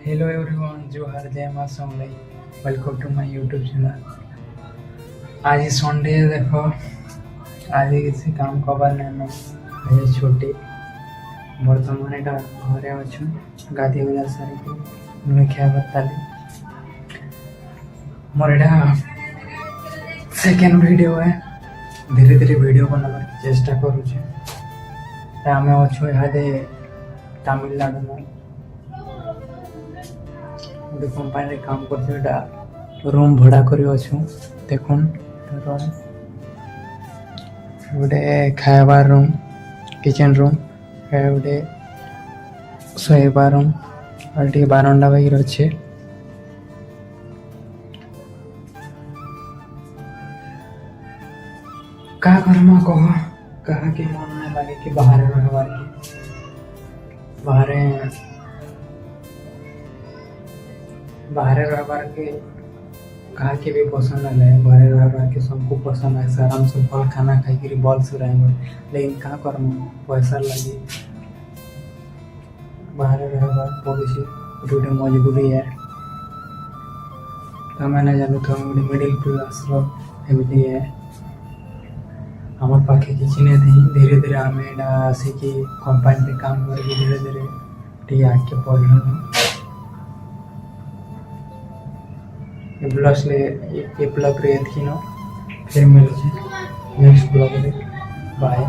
Hello everyone, जोहार, जय माँ Samlai. Welcome to my YouTube channel. आज संडे देखो, आज किसी काम कबार नहीं। आज छुट्टी। बर्तमान एटा घरे अच्छु, गाधी गुजा सारी नुए खाया बताली। मोर एटा सेकेंड वीडियो है। धीरे धीरे वीडियो बनाबार चेष्टा करुचे। आमे अच्छु इहादे तमिलनाडु में गोटे कंपानी काम कर रूम भड़ा कर देखुन गोटे खाइबार रूम, किचन रूम, गोटे शोवा रूम और बारंडा वगैरह अच्छे। क्या करमा कह कहा कि मन नहीं लगे कि बाहर रहबार के बाहर रहबार के कहा के भी पसंद ना लगे। बाहर रहबार के सबको पसंद है, आराम से फल खाना खाई बल से रहेंगे। लेकिन क्या करमा पैसा लगे बाहर रहबार पड़ुଛି। गोटे मजबूरी है। तो मैंने जानू तो गोटे मिडिल क्लास एमती है। आम पाखे किसी नहीं थी। धीरे धीरे आम आसिकी कंपानी काम करके धीरे धीरे टी आगे पढ़ल। ब्लॉग रे फिर मिलूँ नेक्स्ट ब्लॉग रे। बाय।